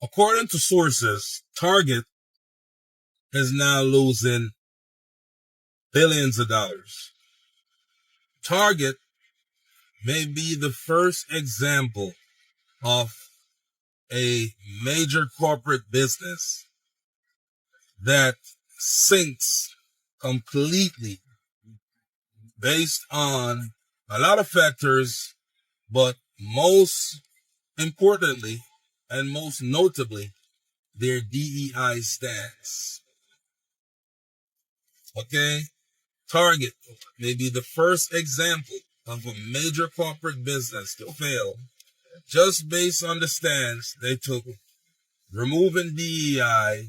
According to sources, Target is now losing billions of dollars. Target may be the first example of a major corporate business that sinks completely based on a lot of factors, but most importantly and most notably, their DEI stance. Okay? Target may be the first example of a major corporate business to fail just based on the stance they took removing DEI,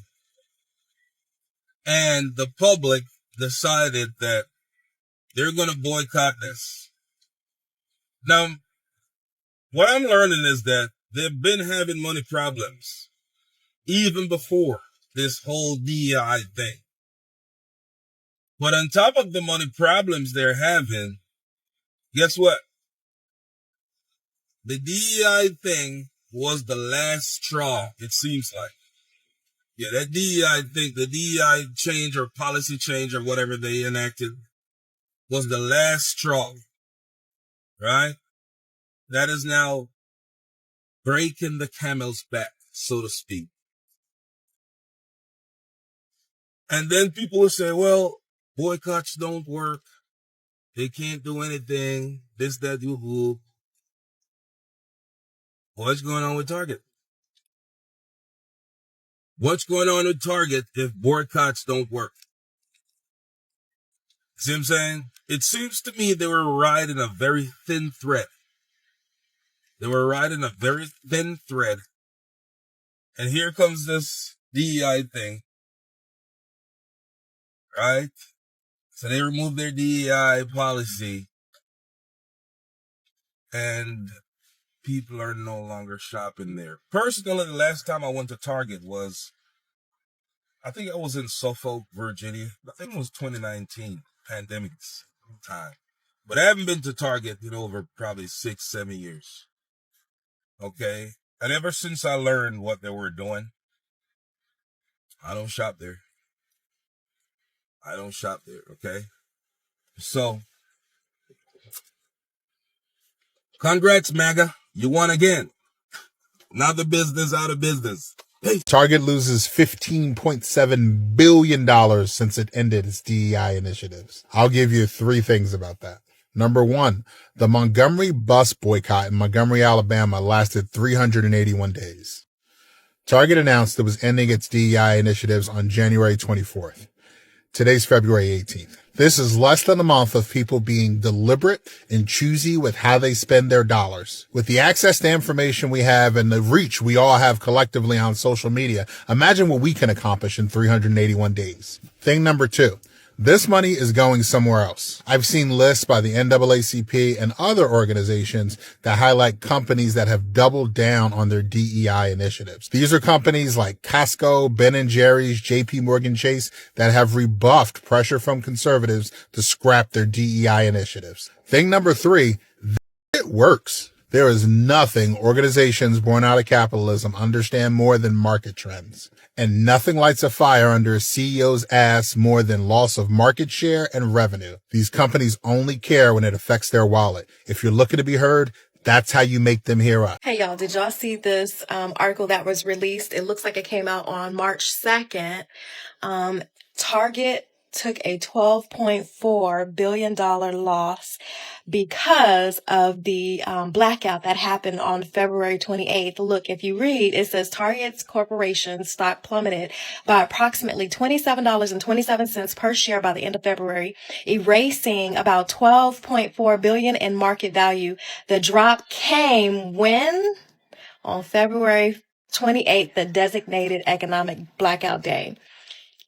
and the public decided that they're going to boycott this. Now, what I'm learning is that they've been having money problems even before this whole DEI thing. But on top of the money problems they're having, guess what? The DEI thing was the last straw, it seems like. Yeah, that DEI thing, the DEI change or policy change or whatever they enacted was the last straw, right? That is now breaking the camel's back, so to speak. And then people will say, well, boycotts don't work. They can't do anything. This, that, you. What's going on with Target? What's going on with Target if boycotts don't work? See what I'm saying? It seems to me they were riding a very thin thread. They were riding a very thin thread. And here comes this DEI thing. Right? So they removed their DEI policy. And people are no longer shopping there. Personally, the last time I went to Target was, I think I was in Suffolk, Virginia. I think it was 2019, pandemic time. But I haven't been to Target in over probably 6-7 years. Okay? And ever since I learned what they were doing, I don't shop there. I don't shop there, okay? So, congrats, MAGA. You won again. Now the business out of business. Hey. Target loses $15.7 billion since it ended its DEI initiatives. I'll give you 3 things about that. Number 1, the Montgomery bus boycott in Montgomery, Alabama lasted 381 days. Target announced it was ending its DEI initiatives on January 24th. Today's February 18th. This is less than a month of people being deliberate and choosy with how they spend their dollars. With the access to information we have and the reach we all have collectively on social media, imagine what we can accomplish in 381 days. Thing number 2. This money is going somewhere else. I've seen lists by the NAACP and other organizations that highlight companies that have doubled down on their DEI initiatives. These are companies like Costco, Ben & Jerry's, JP Morgan Chase that have rebuffed pressure from conservatives to scrap their DEI initiatives. Thing number 3, it works. There is nothing organizations born out of capitalism understand more than market trends. And nothing lights a fire under a CEO's ass more than loss of market share and revenue. These companies only care when it affects their wallet. If you're looking to be heard, that's how you make them hear up. Hey, y'all, did y'all see this article that was released? It looks like it came out on March 2nd. Target took a $12.4 billion loss because of the blackout that happened on February 28th. Look, if you read, it says Target's corporation stock plummeted by approximately $27.27 per share by the end of February, erasing about $12.4 billion in market value. The drop came when? On February 28th, the designated economic blackout day.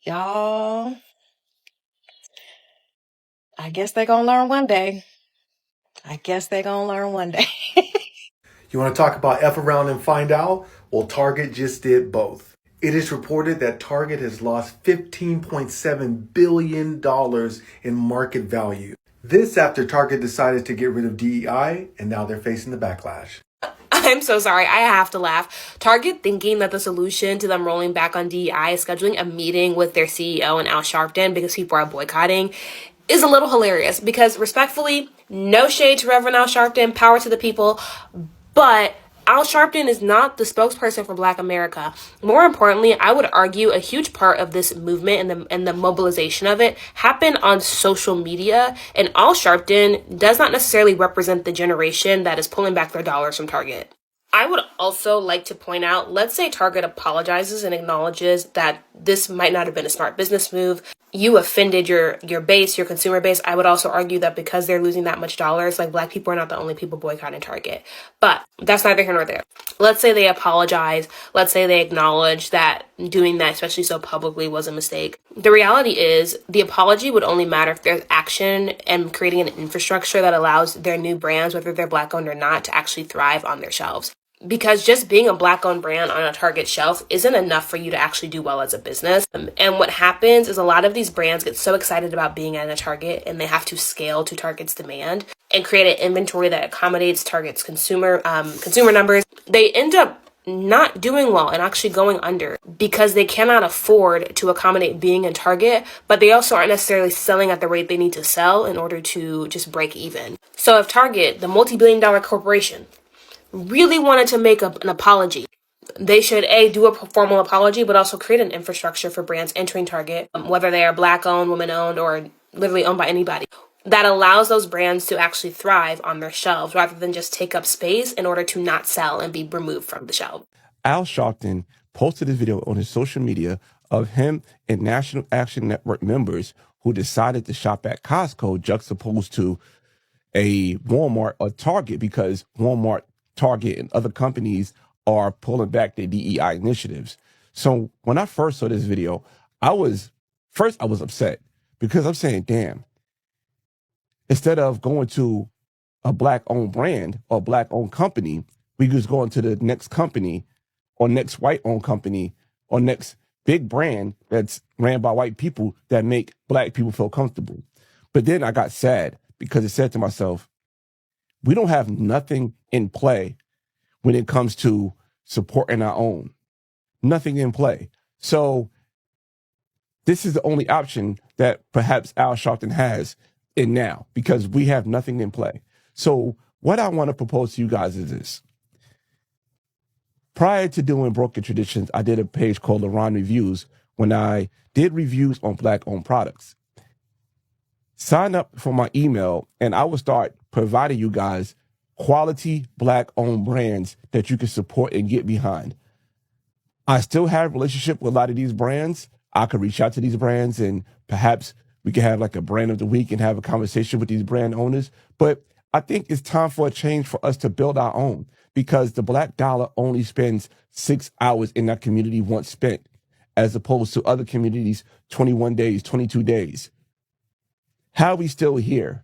Y'all, I guess they're going to learn one day. You want to talk about F around and find out? Well, Target just did both. It is reported that Target has lost $15.7 billion in market value. This after Target decided to get rid of DEI, and now they're facing the backlash. I'm so sorry. I have to laugh. Target thinking that the solution to them rolling back on DEI is scheduling a meeting with their CEO and Al Sharpton because people are boycotting is a little hilarious, because respectfully, no shade to Reverend Al Sharpton, power to the people, but Al Sharpton is not the spokesperson for Black America. More importantly, I would argue a huge part of this movement and the mobilization of it happened on social media, and Al Sharpton does not necessarily represent the generation that is pulling back their dollars from Target. I would also like to point out, let's say Target apologizes and acknowledges that this might not have been a smart business move. You offended your base, your consumer base. I would also argue that because they're losing that much dollars, like Black people are not the only people boycotting Target. But that's neither here nor there. Let's say they apologize. Let's say they acknowledge that doing that, especially so publicly, was a mistake. The reality is the apology would only matter if there's action and creating an infrastructure that allows their new brands, whether they're Black owned or not, to actually thrive on their shelves. Because just being a Black owned brand on a Target shelf isn't enough for you to actually do well as a business. And what happens is a lot of these brands get so excited about being at a Target, and they have to scale to Target's demand and create an inventory that accommodates Target's consumer numbers. They end up not doing well and actually going under because they cannot afford to accommodate being in Target, but they also aren't necessarily selling at the rate they need to sell in order to just break even. So if Target, the multi-billion-dollar corporation, really wanted to make an apology, they should do a formal apology, but also create an infrastructure for brands entering Target, whether they are Black owned, women owned, or literally owned by anybody, that allows those brands to actually thrive on their shelves rather than just take up space in order to not sell and be removed from the shelf. Al Sharpton posted this video on his social media of him and National Action Network members who decided to shop at Costco juxtaposed to a Walmart or Target, because Walmart, Target, and other companies are pulling back their DEI initiatives. So when I first saw this video, I was upset, because I'm saying, damn, instead of going to a Black-owned brand or Black-owned company, we just go into the next company or next white-owned company or next big brand that's ran by white people that make Black people feel comfortable. But then I got sad, because it said to myself, we don't have nothing in play when it comes to supporting our own. Nothing in play. So this is the only option that perhaps Al Sharpton has in now, because we have nothing in play. So what I want to propose to you guys is this. Prior to doing Broken Traditions, I did a page called LaRon Reviews when I did reviews on Black-owned products. Sign up for my email, and I will start providing you guys quality Black-owned brands that you can support and get behind. I still have a relationship with a lot of these brands. I could reach out to these brands, and perhaps we can have like a brand of the week and have a conversation with these brand owners. But I think it's time for a change for us to build our own, because the Black dollar only spends 6 hours in that community once spent, as opposed to other communities, 21 days, 22 days. How are we still here?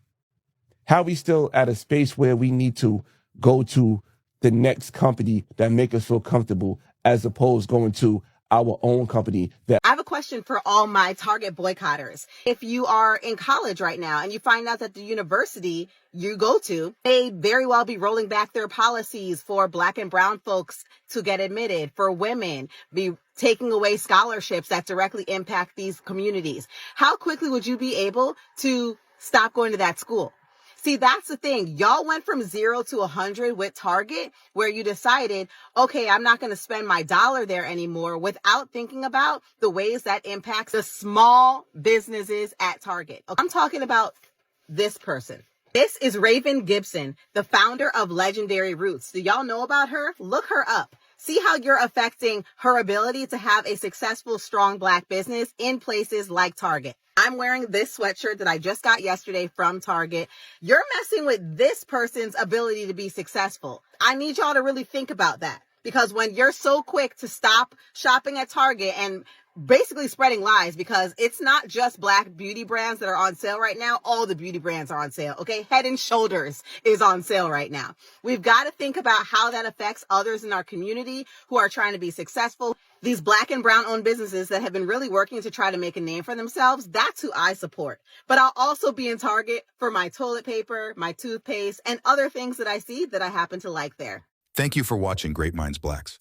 How are we still at a space where we need to go to the next company that make us feel comfortable, as opposed going to our own company that... I have a question for all my Target boycotters. If you are in college right now and you find out that the university you go to may very well be rolling back their policies for Black and brown folks to get admitted, for women, be taking away scholarships that directly impact these communities, how quickly would you be able to stop going to that school? See, that's the thing. Y'all went from 0 to 100 with Target, where you decided, okay, I'm not going to spend my dollar there anymore, without thinking about the ways that impacts the small businesses at Target. I'm talking about this person. This is Raven Gibson, the founder of Legendary Roots. Do y'all know about her? Look her up. See how you're affecting her ability to have a successful, strong Black business in places like Target. I'm wearing this sweatshirt that I just got yesterday from Target. You're messing with this person's ability to be successful. I need y'all to really think about that, because when you're so quick to stop shopping at Target and basically spreading lies, because it's not just Black beauty brands that are on sale right now. All the beauty brands are on sale, okay? Head and Shoulders is on sale right now. We've got to think about how that affects others in our community who are trying to be successful. These Black and brown owned businesses that have been really working to try to make a name for themselves, that's who I support. But I'll also be in Target for my toilet paper, my toothpaste, and other things that I see that I happen to like there. Thank you for watching Great Minds Blacks.